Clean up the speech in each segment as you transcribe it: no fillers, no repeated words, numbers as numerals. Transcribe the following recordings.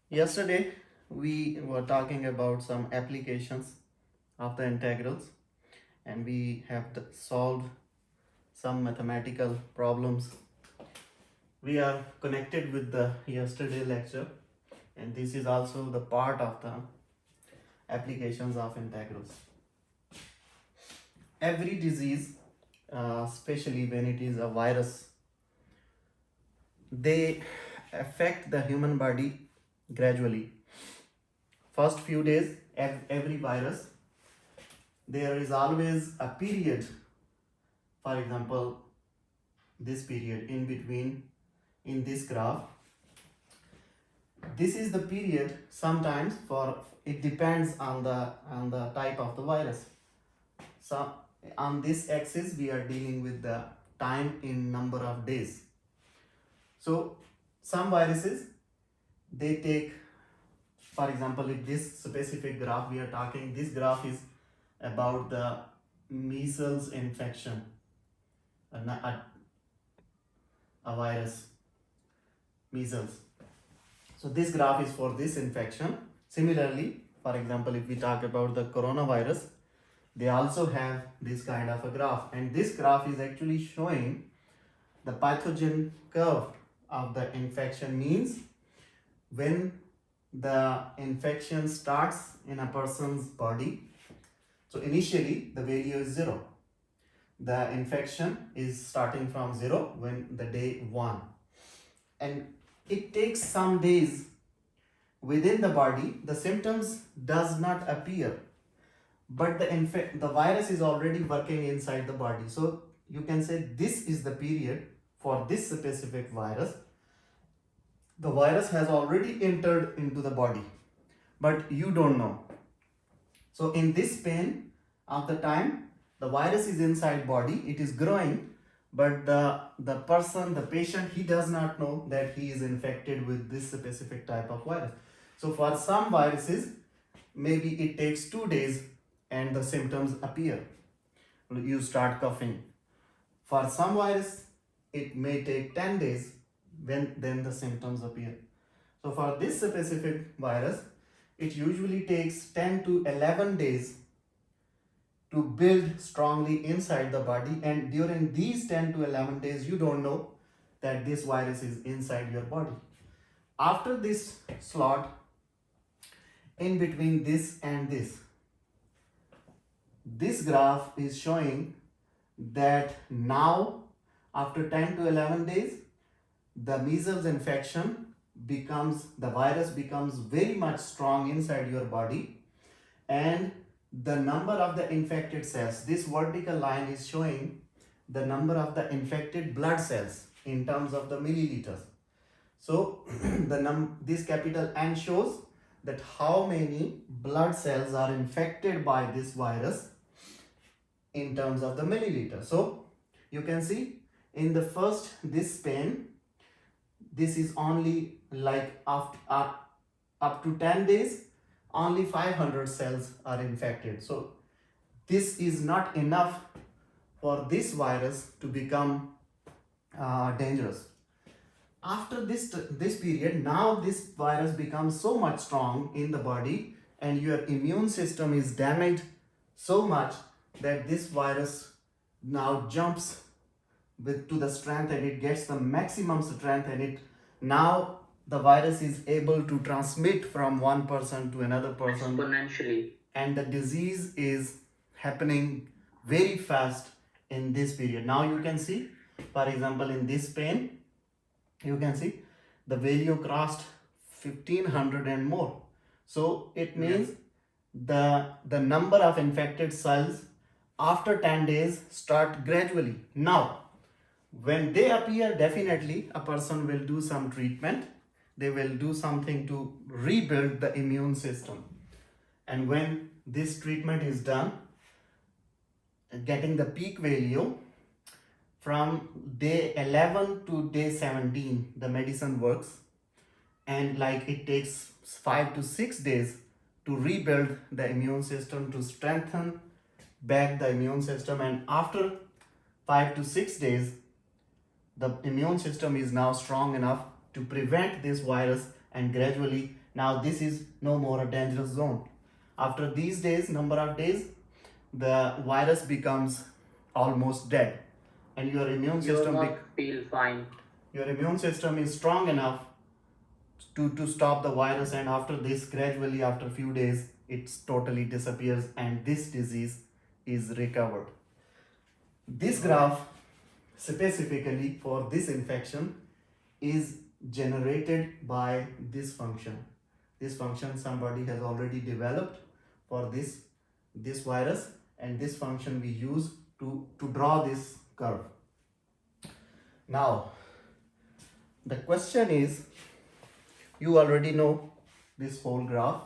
Yesterday, we were talking about some applications of the integrals, and we have solved some mathematical problems. We are connected with the yesterday lecture, and this is also the part of the applications of integrals. Every disease, especially when it is a virus, they affect the human body gradually. First few days, every virus, there is always a period. For example, this period in between in this graph, this is the period. Sometimes for it depends on the type of the virus. So on this axis we are dealing with the time in number of days. So some viruses, they take, for example, if this specific graph we are talking, this graph is about the measles infection, a virus, measles. So this graph is for this infection. Similarly, for example, if we talk about the coronavirus, they also have this kind of a graph, and this graph is actually showing the pathogen curve of the infection. Means when the infection starts in a person's body, so initially the value is 0. The infection is starting from 0 when the day 1, and it takes some days within the body. The symptoms does not appear, but the virus is already working inside the body. So you can say this is the period for this specific virus. The virus has already entered into the body, but you don't know. So in this span of the time, the virus is inside body, it is growing, but the patient, he does not know that he is infected with this specific type of virus. So for some viruses, maybe it takes 2 days and the symptoms appear. You start coughing. For some virus, it may take 10 days when then the symptoms appear. So for this specific virus, it usually takes 10 to 11 days to build strongly inside the body, and during these 10 to 11 days you don't know that this virus is inside your body. After this slot, in between this and this graph is showing that now after 10 to 11 days the measles infection becomes, the virus becomes very much strong inside your body, and the number of the infected cells, this vertical line is showing the number of the infected blood cells in terms of the milliliters. So this capital N shows that how many blood cells are infected by this virus in terms of the milliliter. So you can see in the first, this span, this is only like up to 10 days, only 500 cells are infected. So this is not enough for this virus to become dangerous. After this period, now this virus becomes so much strong in the body, and your immune system is damaged so much that this virus now jumps to the strength, and it gets the maximum strength, and it now the virus is able to transmit from one person to another person exponentially, and the disease is happening very fast in this period. Now you can see, for example, in this pane, you can see the value crossed 1500 and more. So it means the number of infected cells after 10 days start gradually. Now when they appear, definitely a person will do some treatment, they will do something to rebuild the immune system, and when this treatment is done, getting the peak value from day 11 to day 17, the medicine works, and like it takes 5 to 6 days to rebuild the immune system, to strengthen back the immune system, and after 5 to 6 days the immune system is now strong enough to prevent this virus, and gradually Now this is no more a dangerous zone. After these days, number of days, the virus becomes almost dead, and your immune system feel fine. Your immune system is strong enough to stop the virus, and after this, gradually after few days, it totally disappears and this disease is recovered. This graph specifically for this infection is generated by this function. This function somebody has already developed for this virus, and this function we use to draw this curve. Now the question is, you already know this whole graph,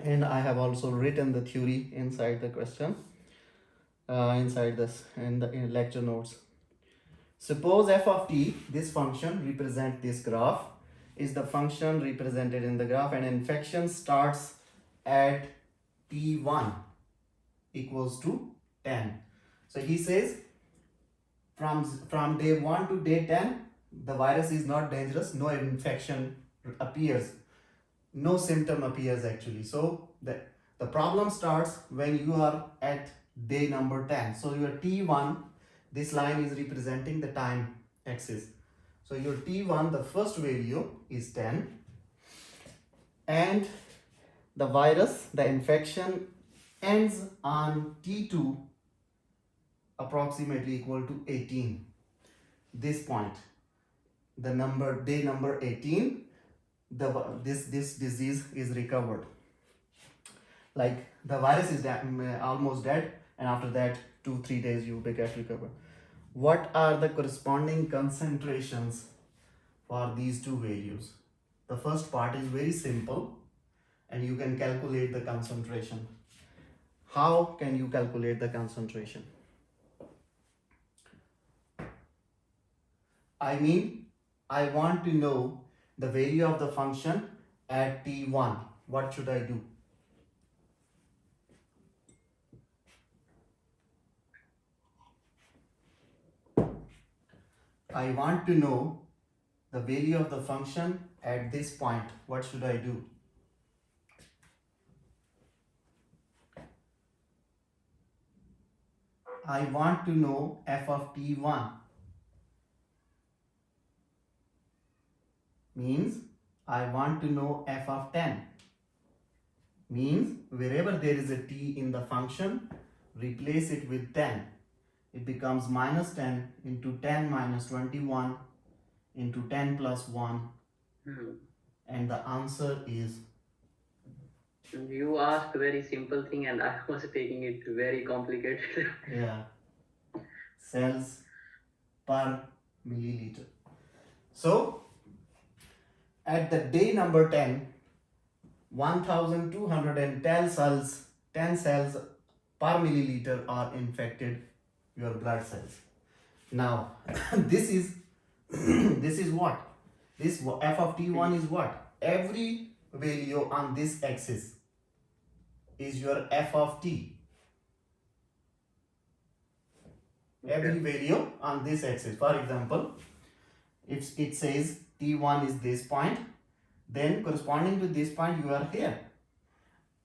and I have also written the theory inside the question, inside this in lecture notes. Suppose f of t, this function represent this graph, is the function represented in the graph, and infection starts at t1 equals to 10. So he says from day 1 to day 10, the virus is not dangerous, no infection appears, no symptom appears actually. So the problem starts when you are at day number 10. So your t1, this line is representing the time axis. So your t1, the first value is 10, and the virus, the infection ends on t2 approximately equal to 18. This point, the number day number 18, this disease is recovered. Like the virus is almost dead, and after that 2-3 days you will get recovered. What are the corresponding concentrations for these two values? The first part is very simple, and you can calculate the concentration. How can you calculate the concentration? I mean, I want to know the value of the function at t1. What should I do? I want to know the value of the function at this point. What should I do? I want to know f of t1. Means I want to know f of 10. Means wherever there is a t in the function, replace it with 10. It becomes minus 10 into 10 minus 21 into 10 plus 1. And the answer is... You asked very simple thing and I was taking it very complicated. Yeah. Cells per milliliter. So, at the day number 10, 1210 cells, 10 cells per milliliter are infected your blood cells. Now, this is what? This f of t1 is what? Every value on this axis is your f of t. Every value on this axis. For example, if it says t1 is this point, then corresponding to this point you are here.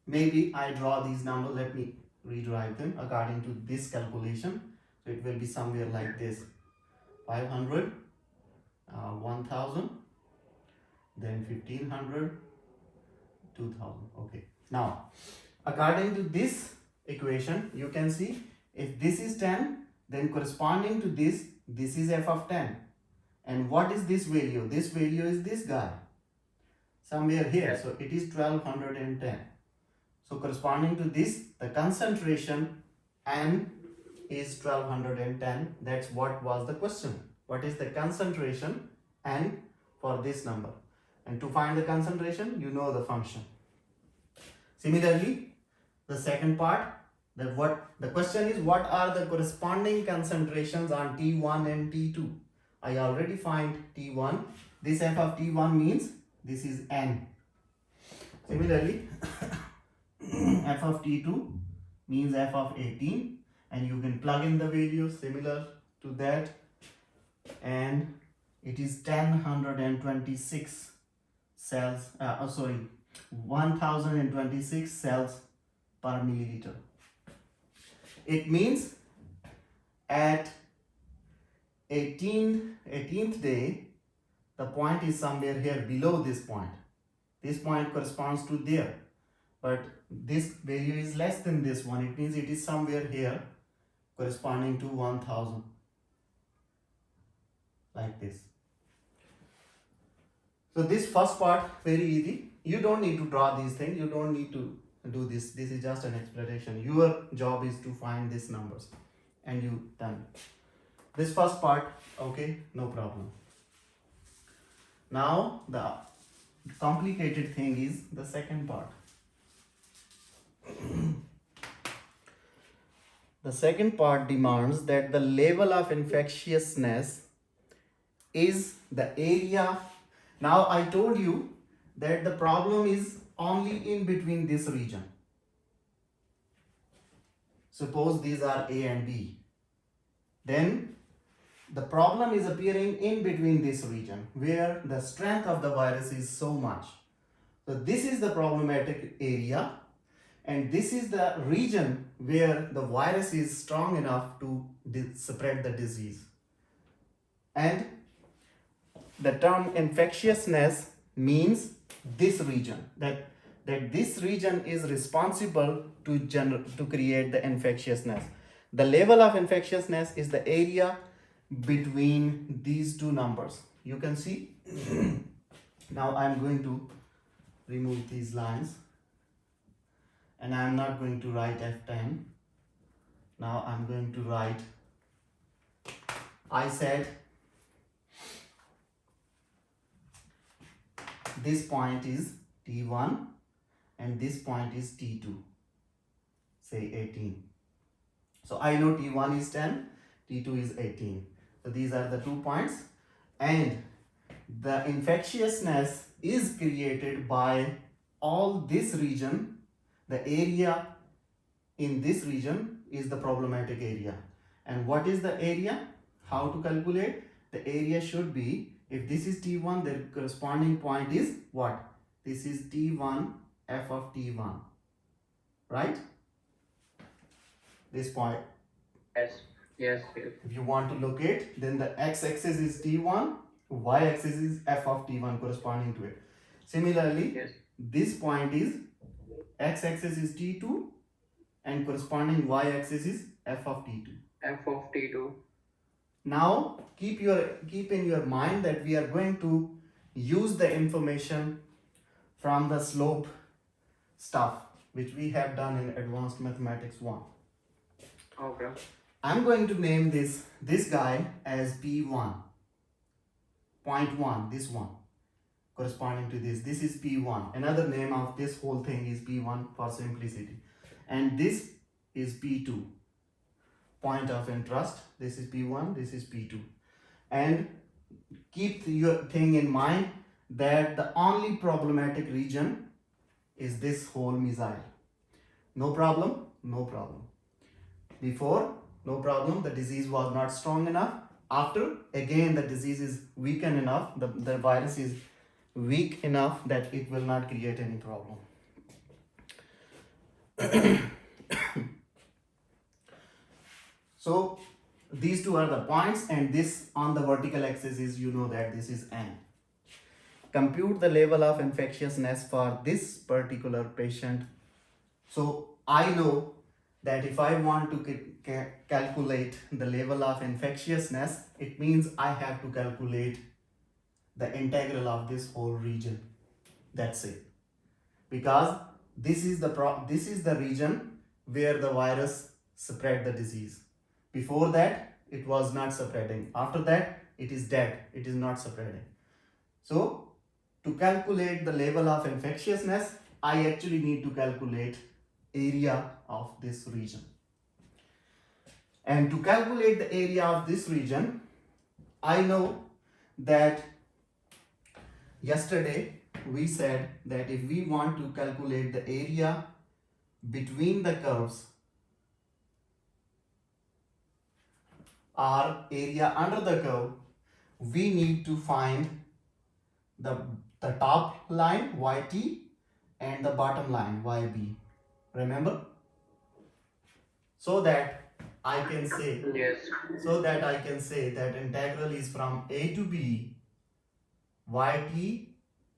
Maybe I draw these numbers. Let me redrive them according to this calculation. So it will be somewhere like this: 500, 1000, then 1500, 2000. Okay. Now, according to this equation, you can see if this is 10, then corresponding to this is f of 10. And what is this value? This value is this guy, somewhere here. So it is 1210. So corresponding to this, the concentration N is 1210. That's what was the question. What is the concentration N for this number? And to find the concentration, you know the function. Similarly, the second part, the question is, what are the corresponding concentrations on T1 and T2? I already find T1. This f of T1 means this is N. Similarly, f of T2 means f of 18, and you can plug in the value similar to that, and it is 1026 cells, 1026 cells per milliliter. It means at 18th day, the point is somewhere here below this point. This point corresponds to there, but this value is less than this one. It means it is somewhere here corresponding to 1000, like this. So this first part, very easy. You don't need to draw these things. You don't need to do this. This is just an explanation. Your job is to find these numbers, and you done. This first part, okay, no problem. Now the complicated thing is the second part. The second part demands that the level of infectiousness is the area. Now I told you that the problem is only in between this region. Suppose these are A and B. Then the problem is appearing in between this region where the strength of the virus is so much. So this is the problematic area, and this is the region where the virus is strong enough to spread the disease. And the term infectiousness means this region, that this region is responsible to create the infectiousness. The level of infectiousness is the area between these two numbers. You can see. Now I'm going to remove these lines, and I'm not going to write F10. Now I'm going to write, I said this point is T1 and this point is T2, say 18. So I know T1 is 10, T2 is 18. So these are the 2 points, and the infectiousness is created by all this region. The area in this region is the problematic area. And what is the area? How to calculate? The area should be, if this is T1, the corresponding point is what? This is T1, F of T1, right? This point. Yes. Yes. If you want to locate, then the x-axis is T1, y-axis is F of T1 corresponding to it. Similarly, Yes. this point is x-axis is T2 and corresponding y-axis is F of T2. F of T2. Now keep in your mind that we are going to use the information from the slope stuff which we have done in Advanced Mathematics 1. Okay. I'm going to name this guy as P1, point 1, this one, corresponding to this. This is P1. Another name of this whole thing is P1 for simplicity. And this is P2, point of interest. This is P1, this is P2. And keep your thing in mind that the only problematic region is this whole missile. No problem? No problem. Before, no problem, the disease was not strong enough. After, again, the disease is weakened enough, the virus is weak enough that it will not create any problem. So these two are the points, and this on the vertical axis is, you know that this is N. Compute the level of infectiousness for this particular patient. So I know that if I want to calculate the level of infectiousness, it means I have to calculate the integral of this whole region. That's it. Because this is the region where the virus spread the disease. Before that, it was not spreading. After that, it is dead. It is not spreading. So, to calculate the level of infectiousness, I actually need to calculate area of this region. And to calculate the area of this region, I know that yesterday we said that if we want to calculate the area between the curves or area under the curve, we need to find the the top line yt and the bottom line yb. Remember? So that I can say Yes. that integral is from a to b yt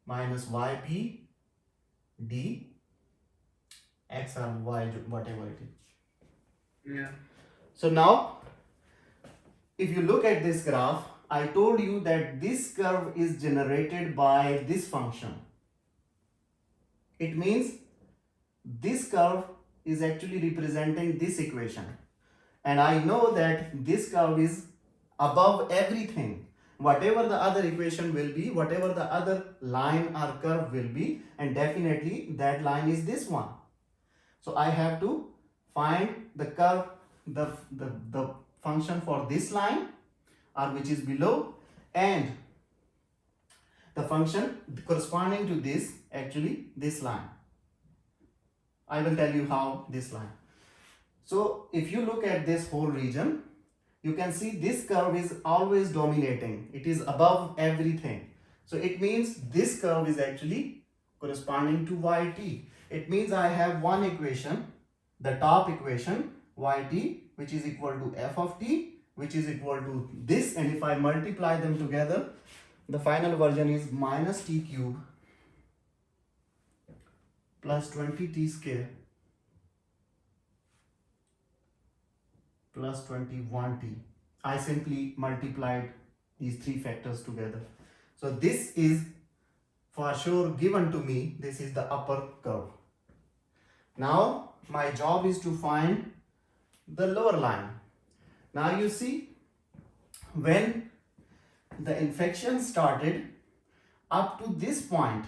minus yb d x or y, whatever it is. Yeah. So now, if you look at this graph, I told you that this curve is generated by this function. It means this curve is actually representing this equation. And I know that this curve is above everything. Whatever the other equation will be, whatever the other line or curve will be, and definitely that line is this one. So I have to find the curve, the function for this line or which is below, and the function corresponding to this, actually this line. I will tell you how this line. So if you look at this whole region, you can see this curve is always dominating. It is above everything. So it means this curve is actually corresponding to yt. It means I have one equation, the top equation yt, which is equal to f of t, which is equal to this, and if I multiply them together, the final version is minus t cube plus 20t square plus 21t. I simply multiplied these three factors together. So this is for sure given to me. This is the upper curve. Now my job is to find the lower line. Now you see, when the infection started up to this point,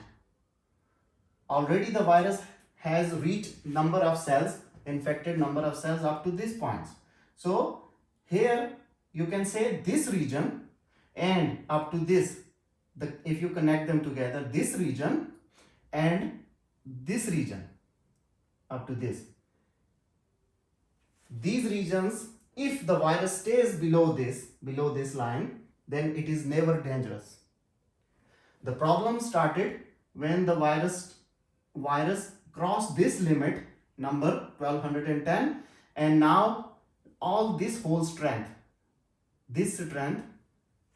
already the virus has reached number of cells, infected number of cells up to this point. So here you can say this region and up to this, if you connect them together, this region and this region up to this. These regions, if the virus stays below this line, then it is never dangerous. The problem started when the virus crossed this limit, number 1210, and now all this whole strength,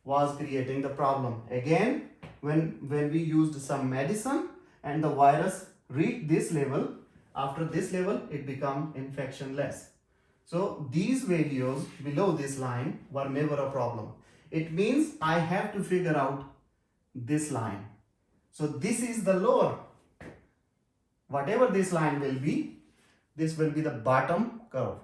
was creating the problem. Again, when we used some medicine and the virus reached this level, after this level it become infectionless. So these values below this line were never a problem. It means I have to figure out this line. So this is the lower. Whatever this line will be, this will be the bottom curve.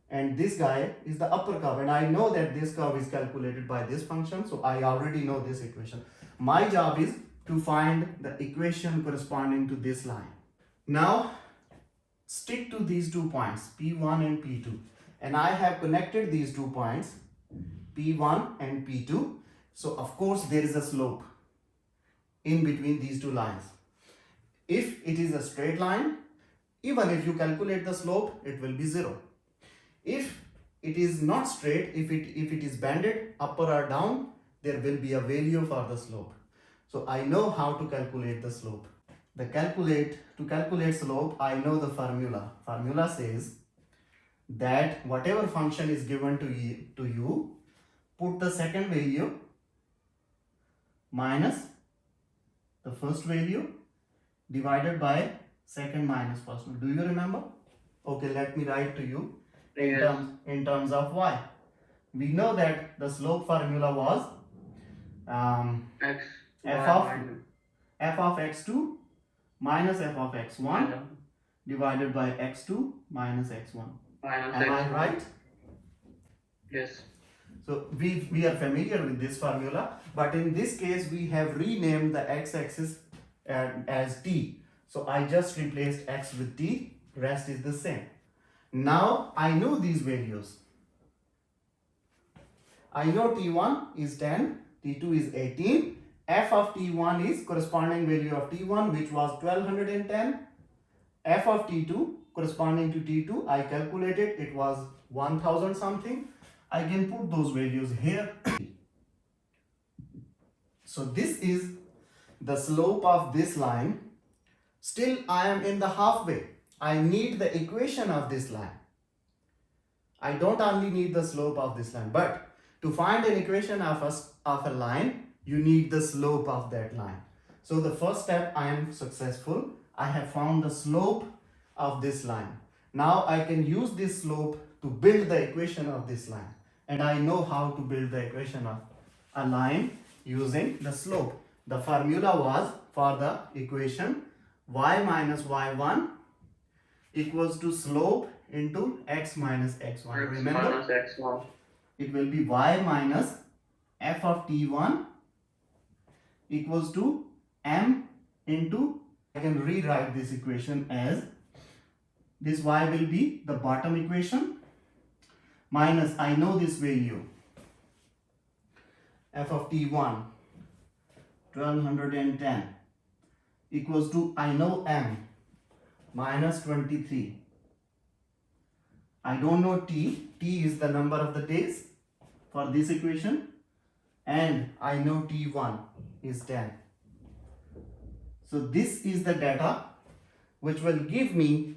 And this guy is the upper curve. And I know that this curve is calculated by this function. So I already know this equation. My job is to find the equation corresponding to this line. Now, stick to these 2 points, P1 and P2. And I have connected these 2 points, P1 and P2. So of course there is a slope in between these 2 lines. If it is a straight line, even if you calculate the slope, it will be 0. If it is not straight, if it is banded up or down, there will be a value for the slope. So I know how to calculate the slope. To calculate slope, I know the formula. Formula says that whatever function is given to you, put the second value minus the first value divided by second minus first. Do you remember? Okay, let me write to you in terms of y. We know that the slope formula was f of x2 minus f of x1 divided by x2 minus x1. Am I right? Yes. So we are familiar with this formula, but in this case we have renamed the x-axis as t. So I just replaced x with t, rest is the same. Now I know these values. I know t1 is 10, t2 is 18, f of t1 is corresponding value of t1, which was 1210, f of t2 corresponding to t2, I calculated it was 1000 something. I can put those values here. So this is the slope of this line, still I am in the halfway. I need the equation of this line. I don't only need the slope of this line, but to find an equation of a line, you need the slope of that line. So the first step, I am successful. I have found the slope of this line. Now I can use this slope to build the equation of this line. And I know how to build the equation of a line using the slope. The formula was for the equation y minus y1 equals to slope into x minus x1. X Remember, minus x1. it will be y minus f of t1 equals to m into, I can rewrite this equation as, this y will be the bottom equation minus, I know this value, f of t1 1210 equals to, I know m, minus 23. I don't know t. T is the number of the days for this equation, and I know t1 is 10. So this is the data which will give me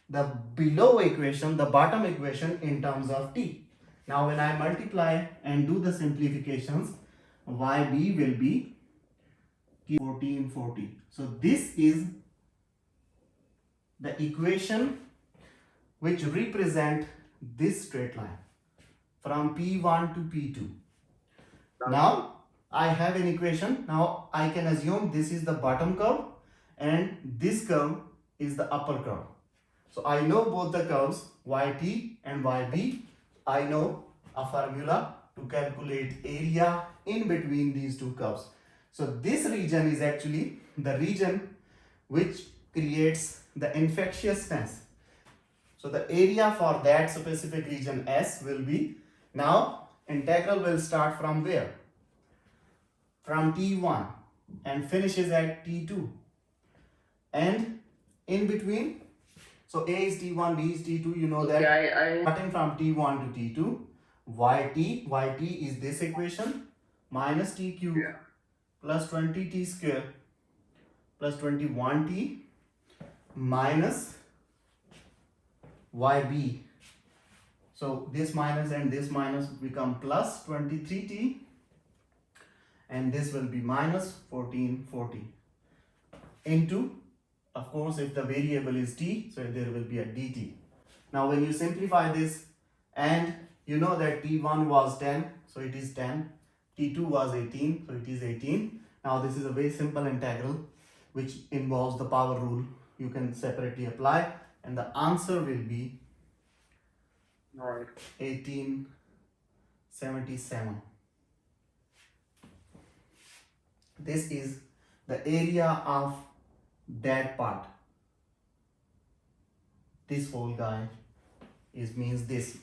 the below equation, the bottom equation in terms of t. Now when I multiply and do the simplifications, yb will be 1440. So this is the equation which represent this straight line from P1 to P2. Now I have an equation. Now I can assume this is the bottom curve and this curve is the upper curve. So I know both the curves yt and yb. I know a formula to calculate area in between these two curves. So this region is actually the region which creates the infectiousness. So the area for that specific region S will be, now integral will start from where? From T1 and finishes at T2. And in between, so A is T1, B is T2, you know that. Okay, Starting from T1 to T2, yt is this equation, minus T cube plus 20T square plus 21T minus yb. So this minus and this minus become plus 23t, and this will be minus 1440 into, of course, if the variable is t, so there will be a dt. Now when you simplify this, and you know that t1 was 10, so it is 10, t2 was 18, so it is 18. Now this is a very simple integral which involves the power rule. You can separately apply, and the answer will be 1877. This is the area of that part. This whole guy means this.